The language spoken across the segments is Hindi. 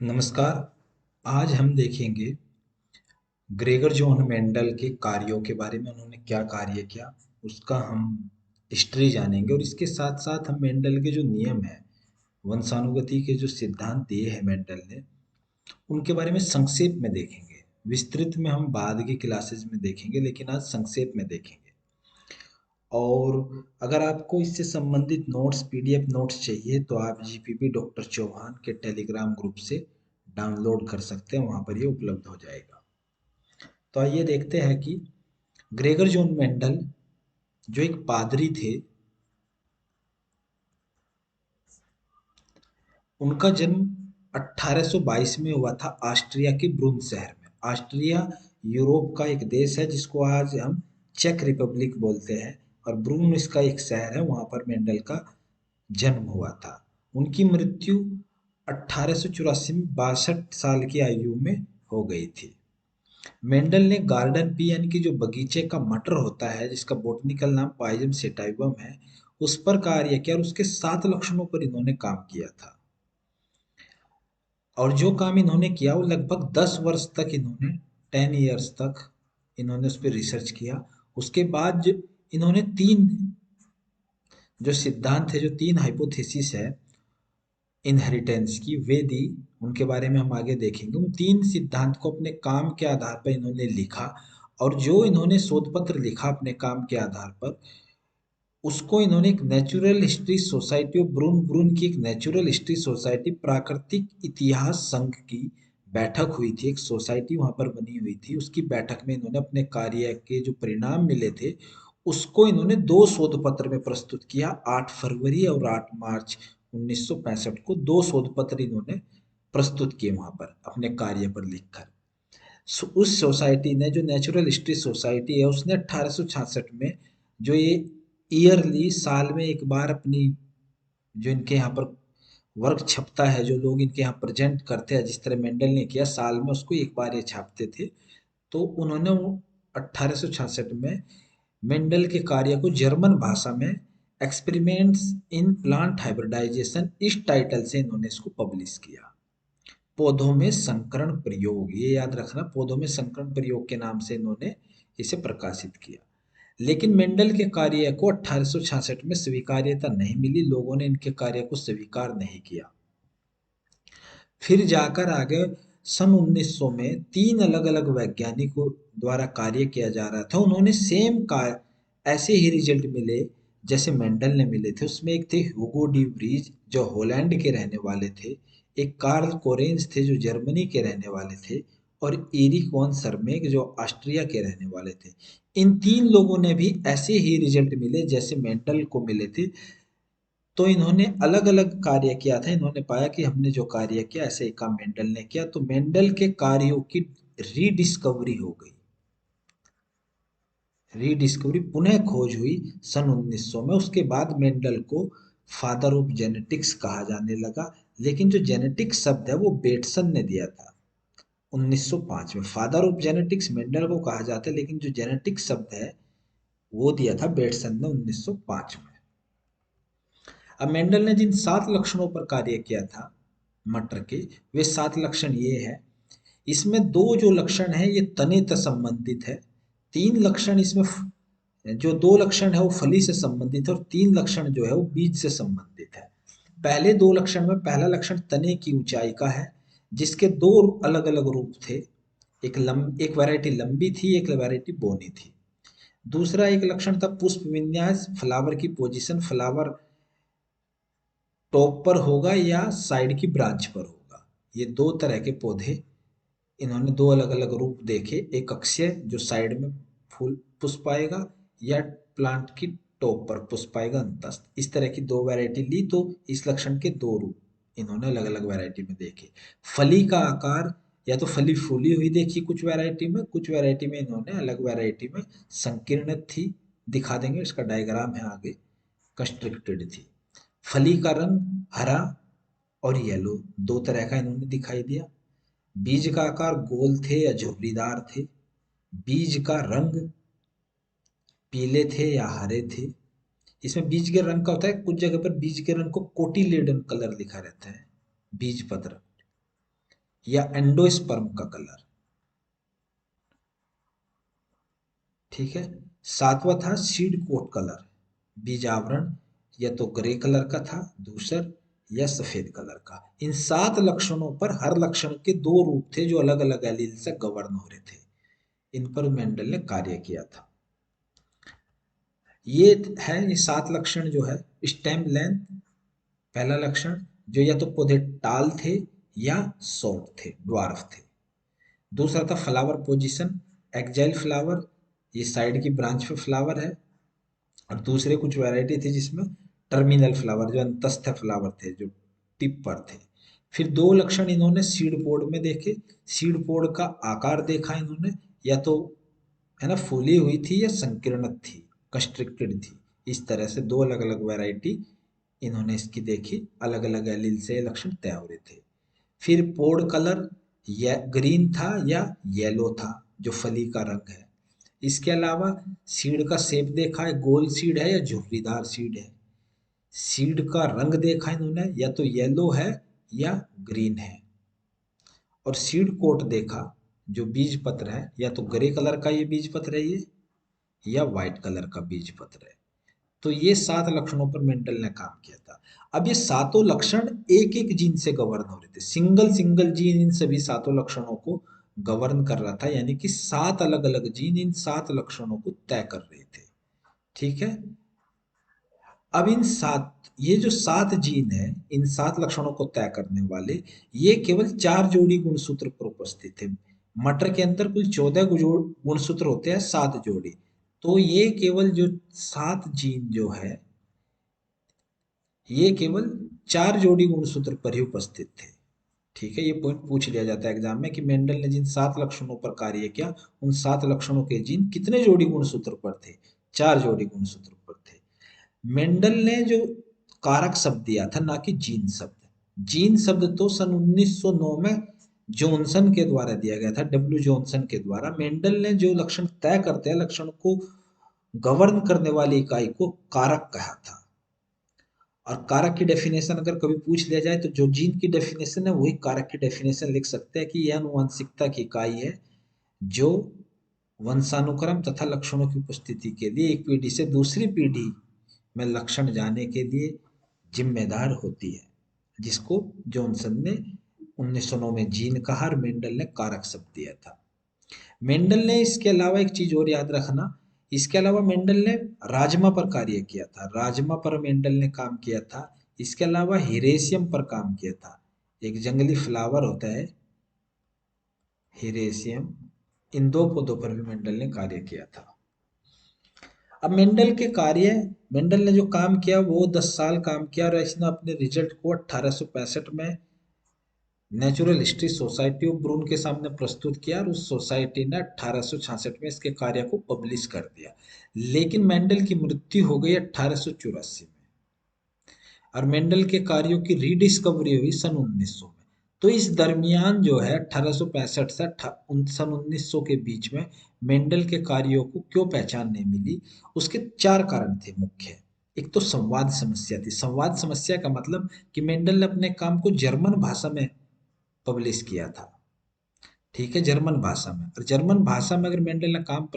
नमस्कार। आज हम देखेंगे ग्रेगर जॉन मेंडल के कार्यों के बारे में। उन्होंने क्या कार्य किया उसका हम हिस्ट्री जानेंगे, और इसके साथ साथ हम मेंडल के जो नियम हैं, वंशानुगति के जो सिद्धांत दिए हैं मेंडल ने, उनके बारे में संक्षेप में देखेंगे। विस्तृत में हम बाद की क्लासेस में देखेंगे, लेकिन आज संक्षेप में देखेंगे। और अगर आपको इससे संबंधित नोट्स, पीडीएफ नोट्स चाहिए तो आप जीपीपी डॉक्टर चौहान के टेलीग्राम ग्रुप से डाउनलोड कर सकते हैं, वहाँ पर ये उपलब्ध हो जाएगा। तो आइए देखते हैं कि ग्रेगर जॉन मेंडल जो एक पादरी थे, उनका जन्म 1822 में हुआ था ऑस्ट्रिया के ब्रून शहर में। ऑस्ट्रिया यूरोप का एक देश है जिसको आज हम चेक रिपब्लिक बोलते हैं, और ब्रून इसका एक शहर है, वहाँ पर मेंडल का जन्म हुआ था। उनकी मृत्यु 1884 में 62 साल की आयु में हो गई थी। मेंडल ने गार्डन पी यानी कि जो बगीचे का मटर होता है, जिसका बॉटनिकल नाम पाइजम सेटाइवम है, उस पर कार्य किया, और उसके 7 लक्षणों पर इन्होंने काम किया था। और जो काम इन्होंने किया वो लगभग 10 वर्ष तक इन्होंने 10 ईयर्स तक इन्होंने उस पर रिसर्च किया। उसके बाद इन्होंने तीन जो सिद्धांत है, जो तीन हाइपोथेसिस है इनहेरिटेंस की, वे दी। उनके बारे में हम आगे देखेंगे। उन तीन सिद्धांत को अपने काम के आधार पर इन्होंने लिखा, और जो इन्होंने शोध पत्र लिखा अपने काम के आधार पर, उसको इन्होंने एक नेचुरल हिस्ट्री सोसाइटी ऑफ ब्रून, ब्रून की एक नेचुरल हिस्ट्री सोसाइटी, प्राकृतिक इतिहास संघ की बैठक हुई थी, एक सोसाइटी वहां पर बनी हुई थी, उसकी बैठक में इन्होंने अपने कार्य के जो परिणाम मिले थे उसको इन्होंने दो शोध पत्र में प्रस्तुत किया। 8 फरवरी और 8 मार्च 1965 को दो शोध पत्र इन्होंने प्रस्तुत किए वहां पर अपने कार्य पर लिखकर। उस सोसाइटी ने, जो नेचुरल हिस्ट्री सोसाइटी है, उसने 1866 में जो ये ईयरली, साल में एक बार अपनी, जो इनके यहाँ पर वर्क छपता है, जो लोग इनके यहाँ प्रेजेंट करते हैं, जिस तरह मेंडल ने किया, साल में उसको एक बार ये छापते थे। तो उन्होंने 1866 में मेंडल के कार्य को जर्मन भाषा में एक्सपेरिमेंट्स इन प्लांट हाइब्रिडाइजेशन, इस टाइटल से इन्होंने इसको पब्लिश किया। पौधों में संकरण प्रयोग, ये याद रखना, पौधों में संकरण प्रयोग के नाम से इन्होंने इसे प्रकाशित किया। लेकिन मेंडल के कार्य को 1866 में स्वीकार्यता नहीं मिली, लोगों ने इनके कार्य को स्वीकार नहीं किया। फिर जाकर आगे सन 1900 में तीन अलग अलग वैज्ञानिकों द्वारा कार्य किया जा रहा था, उन्होंने सेम कार्य, ऐसे ही रिजल्ट मिले जैसे मेंडल ने मिले थे। उसमें एक थे ह्यूगो डी व्रीज जो हॉलैंड के रहने वाले थे, एक कार्ल कोरेंज थे जो जर्मनी के रहने वाले थे, और एरिक वॉन सरमेग जो ऑस्ट्रिया के रहने वाले थे। इन तीन लोगों ने भी ऐसे ही रिजल्ट मिले जैसे मेंडल को मिले थे। तो इन्होंने अलग अलग कार्य किया था, इन्होंने पाया कि हमने जो कार्य किया ऐसे ही काम मेंडल ने किया, तो मेंडल के कार्यों की रीडिस्कवरी हो गई। रीडिस्कवरी, पुनः खोज हुई सन 1900 में। उसके बाद मेंडल को फादर ऑफ जेनेटिक्स कहा जाने लगा। लेकिन जो जेनेटिक्स शब्द है वो बेटसन ने दिया था 1905 में। फादर ऑफ जेनेटिक्स मेंडल को कहा जाता है, लेकिन जो जेनेटिक्स शब्द है वो दिया था बेटसन ने 1905 में। अब मेंडल ने जिन 7 लक्षणों पर कार्य किया था मटर के, वे 7 लक्षण ये है। इसमें दो जो लक्षण है ये तने से संबंधित है। तीन लक्षण इसमें जो दो लक्षण है वो फली से संबंधित है, और तीन लक्षण जो है वो बीज से संबंधित है। पहले दो लक्षण में पहला लक्षण तने की ऊंचाई का है, जिसके दो अलग अलग रूप थे। एक वैरायटी लंबी थी, एक वैरायटी बोनी थी। दूसरा एक लक्षण था पुष्प विन्यास, फ्लावर की पोजीशन, फ्लावर टॉप पर होगा या साइड की ब्रांच पर होगा। ये दो तरह के पौधे इन्होंने दो अलग अलग रूप देखे, एक अक्षय जो साइड में फूल पुष्प आएगा, या प्लांट की टॉप पर पुष्प आएगा अंतस्थ। इस तरह की दो वैरायटी ली, तो इस लक्षण के दो रूप इन्होंने अलग अलग वैरायटी में देखे। फली का आकार, या तो फली फूली हुई देखी कुछ वैरायटी में, कुछ वैरायटी में इन्होंने अलग वैरायटी में संकीर्ण थी, दिखा देंगे, इसका डायग्राम है आगे, कंस्ट्रिक्टेड थी। फली का रंग हरा और येलो दो तरह का इन्होंने दिखाई दिया। बीज का आकार गोल थे या झुर्रीदार थे। बीज का रंग पीले थे या हरे थे। इसमें बीज के रंग का होता है, कुछ जगह पर बीज के रंग को कोटिलेडन कलर लिखा रहता है, बीज पत्र। या एंडोस्पर्म का कलर। ठीक है। सातवां था सीड कोट कलर, बीज आवरण, या तो ग्रे कलर का था, धूसर, या सफेद कलर का। इन 7 लक्षणों पर हर लक्षण के 2 रूप थे जो अलग अलग एलील से गवर्न हो रहे थे। इन पर मेंडल ने कार्य किया था। ये है, ये 7 लक्षण जो है। स्टेम लेंथ पहला लक्षण, जो या तो पौधे टाल थे या शॉर्ट थे, ड्वार्फ थे। दूसरा था फ्लावर पोजीशन, एक्जाइल फ्लावर, ये साइड की ब्रांच पे फ्लावर है। और दूसरे कुछ वैरायटी थी जिसमें टर्मिनल फ्लावर, जो अंतस्थ फ्लावर थे, जो टिप पर थे। फिर 2 लक्षण इन्होंने सीड पोड में देखे। सीड पोड का आकार देखा इन्होंने, या तो है ना फूली हुई थी या संकीर्णित थी, कंस्ट्रिक्टेड थी। इस तरह से 2 अलग अलग वैरायटी इन्होंने इसकी देखी, अलग अलग एलील से लक्षण तय हो रहे थे। फिर पोड कलर या ग्रीन था या येलो था, जो फली का रंग है। इसके अलावा सीड का शेप देखा है, गोल सीड है या झुर्रीदार सीड है। सीड का रंग देखा इन्होंने, या तो येलो है या ग्रीन है। और सीड कोट देखा, जो बीज पत्र है, या तो ग्रे कलर का ये बीज पत्र है ये, या व्हाइट कलर का बीज पत्र है। तो ये 7 लक्षणों पर मेंटल ने काम किया था। अब ये सातों लक्षण एक एक जीन से गवर्न हो रहे थे, सिंगल सिंगल जीन इन सभी सातों लक्षणों को गवर्न कर रहा था, यानी कि 7 अलग अलग जीन इन 7 लक्षणों को तय कर रहे थे। ठीक है। अब इन 7, ये जो 7 जीन है, इन 7 लक्षणों को तय करने वाले, ये केवल 4 जोड़ी गुणसूत्र पर उपस्थित थे। मटर के अंदर कुल 14 गुणसूत्र होते हैं, 7 जोड़ी। तो ये केवल जो 7 जीन जो है, ये केवल 4 जोड़ी गुणसूत्र पर ही उपस्थित थे। ठीक है, ये पॉइंट पूछ लिया जाता है एग्जाम में कि मेंडल ने जिन 7 लक्षणों पर कार्य किया, उन 7 लक्षणों के जीन कितने जोड़ी गुणसूत्र पर थे? 4 जोड़ी गुणसूत्र पर थे। मेंडल ने जो कारक शब्द दिया था, ना कि जीन शब्द। जीन शब्द तो सन 1909 में जॉनसन के द्वारा दिया गया था, डब्ल्यू जॉनसन के द्वारा। मेंडल ने जो लक्षण तय करते हैं, लक्षण को गवर्न करने वाली इकाई को कारक कहा था। और कारक की डेफिनेशन अगर कभी पूछ लिया जाए, तो जो जीन की डेफिनेशन है वही कारक की डेफिनेशन लिख सकते हैं, कि यह आनुवंशिकता की इकाई है जो वंशानुक्रम तथा लक्षणों की उपस्थिति के लिए एक पीढ़ी से दूसरी पीढ़ी में लक्षण जाने के लिए जिम्मेदार होती है, जिसको जॉनसन ने 1909 में जीन कहा और मेंडल ने कारक शब्द दिया था। मेंडल ने इसके अलावा एक चीज और याद रखना, इसके अलावा मेंडल ने राजमा पर कार्य किया था, राजमा पर मेंडल ने काम किया था। इसके अलावा हिरेशियम पर काम किया था, एक जंगली फ्लावर होता है हिरेशियम। इन 2 पौधों पर भी मेंडल ने कार्य किया था। अब मेंडल के कार्य, मेंडल ने जो काम किया वो 10 साल काम किया, और इसने अपने रिजल्ट को 1865 में नेचुरल हिस्ट्री सोसाइटी ऑफ ब्रून के सामने प्रस्तुत किया, और उस सोसाइटी ने 1866 में इसके कार्य को पब्लिश कर दिया। लेकिन मेंडल की मृत्यु हो गई 1884 में, और मेंडल के कार्यों की रीडिस्कवरी हुई सन 1900 में। तो इस दरमियान जो है 1865 से सन 1900 के बीच में मेंडल के कार्यों को क्यों पहचान नहीं मिली, उसके 4 कारण थे मुख्य। एक तो संवाद समस्या थी। संवाद समस्या का मतलब कि मेंडल ने अपने काम को जर्मन भाषा में पब्लिश किया था। ठीक है, जर्मन भाषा में। और जर्मन भाषा में अगर मेंडल ने काम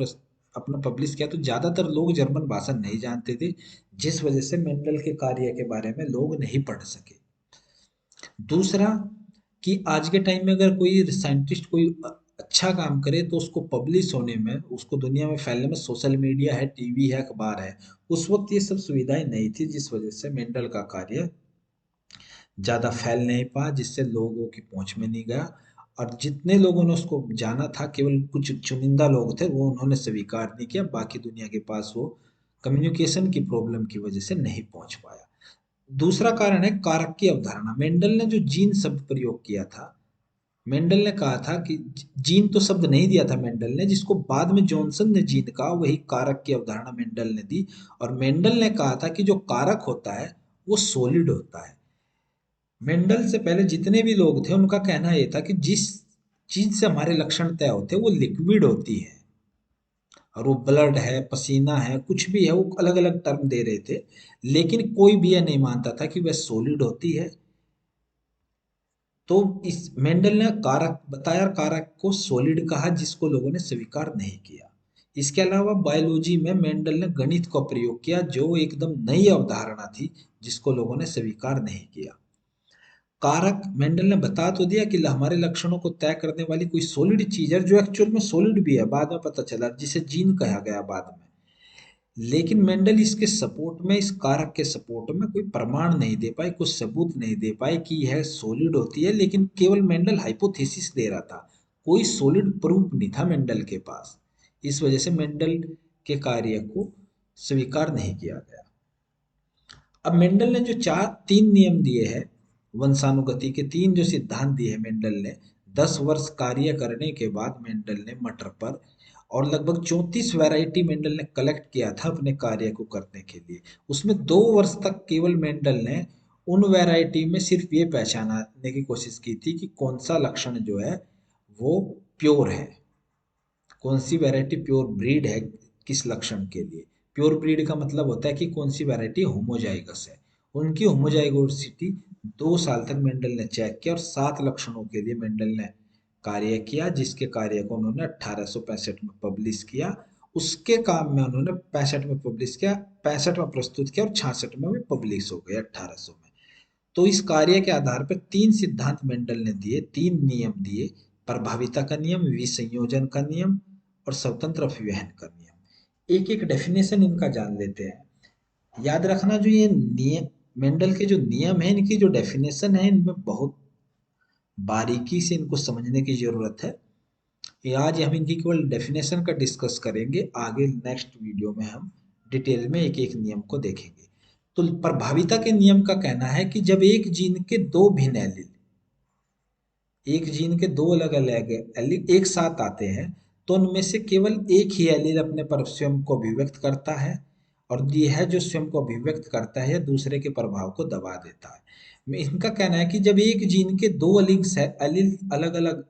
अपना पब्लिश किया, तो ज्यादातर लोग जर्मन भाषा नहीं जानते थे, जिस वजह से मेंडल के कार्य के बारे में लोग नहीं पढ़ सके। दूसरा, कि आज के टाइम में अगर कोई साइंटिस्ट कोई अच्छा काम करे, तो उसको पब्लिश होने में, उसको दुनिया में फैलने में सोशल मीडिया है, टीवी है, अखबार है। उस वक्त ये सब सुविधाएं नहीं थी, जिस वजह से मेंडल का कार्य ज़्यादा फैल नहीं पाया, जिससे लोगों की पहुंच में नहीं गया। और जितने लोगों ने उसको जाना था, केवल कुछ चुनिंदा लोग थे, वो उन्होंने स्वीकार नहीं किया। बाकी दुनिया के पास वो कम्युनिकेशन की प्रॉब्लम की वजह से नहीं पहुंच पाया। दूसरा कारण है कारक की अवधारणा। मेंडल ने जो जीन शब्द प्रयोग किया था, मेंडल ने कहा था कि जीन तो शब्द नहीं दिया था मेंडल ने, जिसको बाद में जॉनसन ने जीन कहा, वही कारक की अवधारणा मेंडल ने दी। और मेंडल ने कहा था कि जो कारक होता है वो सॉलिड होता है। मेंडल से पहले जितने भी लोग थे, उनका कहना यह था कि जिस चीज से हमारे लक्षण तय होते हैं वो लिक्विड होती है, और वो ब्लड है, पसीना है, कुछ भी है, वो अलग अलग टर्म दे रहे थे। लेकिन कोई भी यह नहीं मानता था कि वह सॉलिड होती है तो इस मेंडल ने कारक बताया, कारक को सॉलिड कहा, जिसको लोगों ने स्वीकार नहीं किया। इसके अलावा बायोलॉजी में मेंडल ने गणित का प्रयोग किया, जो एकदम नई अवधारणा थी, जिसको लोगों ने स्वीकार नहीं किया। कारक मेंडल ने बता तो दिया कि हमारे लक्षणों को तय करने वाली कोई सॉलिड चीज है, जो एक्चुअल में सॉलिड भी है, बाद में पता चला, जिसे जीन कहा गया बाद में। लेकिन मेंडल इसके सपोर्ट में, इस कारक के सपोर्ट में कोई प्रमाण नहीं दे पाए, कुछ सबूत नहीं दे पाए कि यह सॉलिड होती है, लेकिन केवल मेंडल हाइपोथेसिस दे रहा था, कोई सॉलिड प्रूफ नहीं था मेंडल के पास। इस वजह से मेंडल के कार्य को स्वीकार नहीं किया गया। अब मेंडल ने जो तीन नियम दिए हैं वंशानुगति के, तीन जो सिद्धांत दिए हैं मेंडल ने, 10 वर्ष कार्य करने के बाद मेंडल ने मटर पर, और लगभग 34 वैरायटी मेंडल ने कलेक्ट किया था अपने कार्य को करने के लिए। उसमें 2 वर्ष तक केवल मेंडल ने उन वैरायटी में सिर्फ ये पहचानने की कोशिश की थी कि कौन सा लक्षण जो है वो प्योर है, कौन सी वैरायटी प्योर ब्रीड है किस लक्षण के लिए। प्योर ब्रीड का मतलब होता है कि कौन सी वैरायटी होमोजाइगस है। उनकी होमोजाइगोसिटी 2 साल तक मेंडल ने चेक किया, और 7 लक्षणों के लिए मेंडल ने कार्य किया, जिसके कार्य को उन्होंने 1865 में पब्लिश किया। उसके काम में उन्होंने 65 में पब्लिश किया, 65 में प्रस्तुत किया, और 66 में भी पब्लिश हो गया 1800 में। तो इस कार्य के आधार पर तीन सिद्धांत मेंडल ने दिए, तीन नियम दिए, प्रभाविता का नियम, विसंयोजन का नियम, और स्वतंत्र अपव्ययन का नियम। एक एक डेफिनेशन इनका जान लेते हैं। याद रखना, जो ये नियम मेंडल के जो नियम है, इनकी जो डेफिनेशन है, इनमें बहुत बारीकी से इनको समझने की जरूरत है। ये आज हम इनकी केवल डेफिनेशन का डिस्कस करेंगे, आगे नेक्स्ट वीडियो में हम डिटेल में एक एक नियम को देखेंगे। तो प्रभाविता के नियम का कहना है कि जब एक जीन के दो भिन्न एलील, एक जीन के दो अलग अलग एलील एक साथ आते हैं, तो उनमें से केवल एक ही एलील अपने पर स्वयं को अभिव्यक्त करता है, और यह जो स्वयं को अभिव्यक्त करता है दूसरे के प्रभाव को दबा देता है। इनका कहना है कि जब एक जीन के दो एलील अलग अलग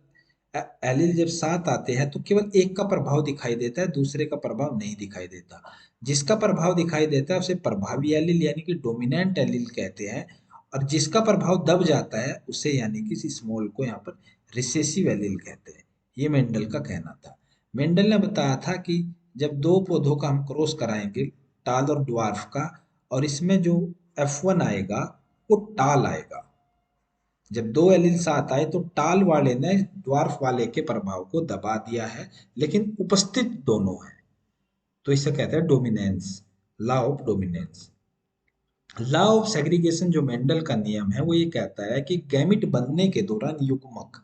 एलील जब साथ आते हैं, तो केवल एक का प्रभाव दिखाई देता है, दूसरे का प्रभाव नहीं दिखाई देता। जिसका प्रभाव दिखाई देता है उसे प्रभावी एलील यानी कि डोमिनेंट एलील कहते हैं, और जिसका प्रभाव दब जाता है उसे यानी कि स्मॉल को यहाँ पर रिसेसिव एलील कहते हैं। ये मेंडल का कहना था। मेंडल ने बताया था कि जब दो पौधों का हम क्रॉस कराएंगे, टाल और ड्वार्फ का, और इसमें जो F1 आएगा वो टाल आएगा। जब दो एलील साथ आए तो टाल वाले ने ड्वार्फ वाले के प्रभाव को दबा दिया है, लेकिन उपस्थित दोनों है, तो इसे कहते हैं dominance, law of dominance. Law of segregation जो मेंडल का नियम है, वो ये कहता है कि गैमिट बनने के दौरान युग्मक,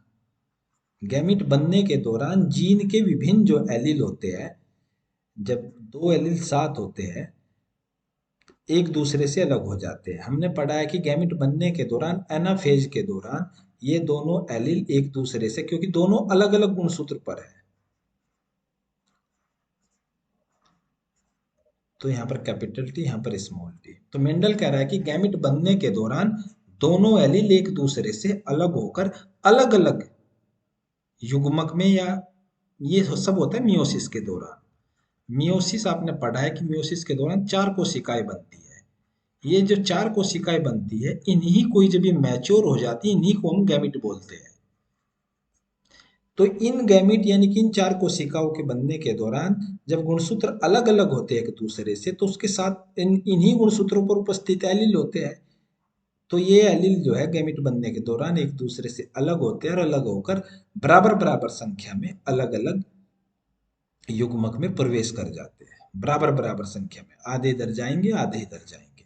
गैमिट बनने के दौरान जीन के विभिन्न जो एलील होते हैं, जब दो एलील साथ होते हैं एक दूसरे से अलग हो जाते हैं। हमने पढ़ा है कि गैमिट बनने के दौरान, एनाफेज के दौरान, ये दोनों एलील एक दूसरे से, क्योंकि दोनों अलग अलग गुणसूत्र पर है, तो यहाँ पर कैपिटल टी, यहाँ पर स्मॉल टी। तो मेंडल कह रहा है कि गैमिट बनने के दौरान दोनों एलील एक दूसरे से अलग होकर अलग अलग युग्मक में, या ये सब होता है मियोसिस के दौरान। मियोसिस आपने पढ़ा है कि मियोसिस के दौरान 4 कोशिकाएं बनती है। ये जो 4 कोशिकाएं बनती है, इन्हीं को जब ये मैच्योर हो जाती है, इन्हीं को हम गैमिट बोलते हैं। तो इन गैमिट यानी कि इन 4 कोशिकाओं के बनने के दौरान जब गुणसूत्र अलग अलग होते हैं एक दूसरे से, तो उसके साथ इन्हीं गुणसूत्रों पर उपस्थित एलील होते हैं। तो ये एलील जो है गैमिट बनने के दौरान एक दूसरे से अलग होते हैं, और अलग होकर बराबर बराबर संख्या में अलग अलग युग्मक में प्रवेश कर जाते हैं, बराबर बराबर संख्या में, आधे इधर जाएंगे आधे इधर जाएंगे।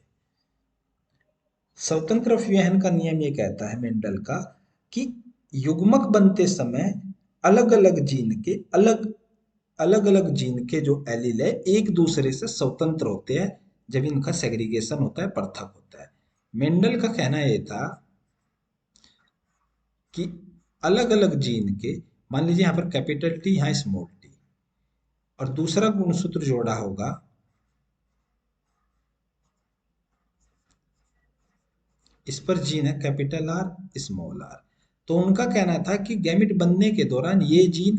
स्वतंत्र अपव्ययन का नियम ये कहता है मेंडल का कि युग्मक बनते समय अलग अलग जीन के अलग अलग जीन के जो एलील है एक दूसरे से स्वतंत्र होते हैं, जब इनका सेग्रीगेशन होता है, पृथक होता है। मेंडल का कहना यह था कि अलग अलग जीन के, मान लीजिए यहाँ पर कैपिटल टी, यहाँ स्मॉल टी, और दूसरा गुणसूत्र जोड़ा होगा, इस पर जीन है कैपिटल आर स्मॉल आर। तो उनका कहना था कि गैमिट बनने के दौरान ये जीन,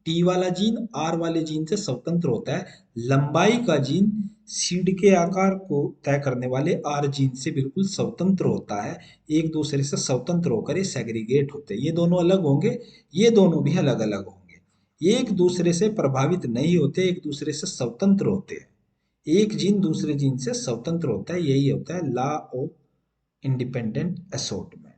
टी वाला जीन आर वाले जीन से स्वतंत्र होता है, लंबाई का जीन सीड के आकार को तय करने वाले आर जीन से बिल्कुल स्वतंत्र होता है। एक दूसरे से स्वतंत्र होकर ये सेग्रीगेट होते हैं। ये दोनों अलग होंगे, ये दोनों भी अलग अलग होंगे। एक दूसरे से प्रभावित नहीं होते, एक दूसरे से स्वतंत्र होते हैं। एक जीन दूसरे जीन से स्वतंत्र होता है, यही होता है लॉ ऑफ इंडिपेंडेंट असॉर्टमेंट।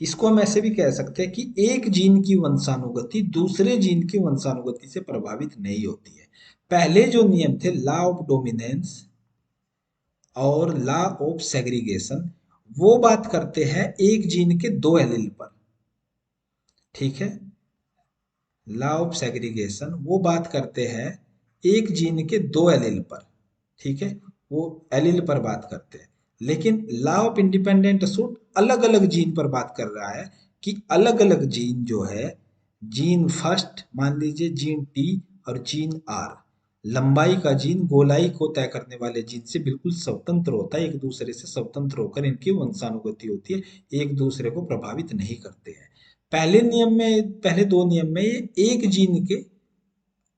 इसको हम ऐसे भी कह सकते हैं कि एक जीन की वंशानुगति दूसरे जीन की वंशानुगति से प्रभावित नहीं होती है। पहले जो नियम थे लॉ ऑफ डोमिनेंस और लॉ ऑफ सेग्रीगेशन, वो बात करते हैं एक जीन के दो एलील पर। ठीक है, लॉ ऑफ सेग्रीगेशन वो बात करते हैं एक जीन के दो एलील पर। ठीक है, वो एलील पर बात करते हैं। लेकिन लॉ ऑफ इंडिपेंडेंट असॉर्ट अलग अलग जीन पर बात कर रहा है कि अलग अलग जीन जो है, जीन फर्स्ट मान लीजिए, जीन टी और जीन आर, लंबाई का जीन गोलाई को तय करने वाले जीन से बिल्कुल स्वतंत्र होता है। एक दूसरे से स्वतंत्र होकर इनकी वंशानुगति होती है, एक दूसरे को प्रभावित नहीं करते हैं। पहले नियम में, पहले दो नियम में ये एक जीन के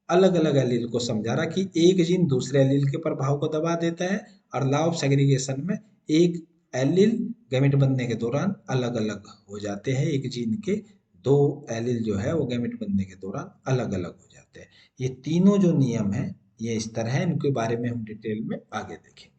अलग अलग एलील को समझा रहा कि एक जीन दूसरे एलील के प्रभाव को दबा देता है, और लॉ ऑफ सेग्रीगेशन में एक एलील गैमेट बनने के दौरान अलग अलग हो जाते हैं। एक जीन के दो एलील जो है वो गैमेट बनने के दौरान अलग अलग हो जाते हैं। ये तीनों जो नियम है ये इस तरह है, इनके बारे में हम डिटेल में आगे देखेंगे।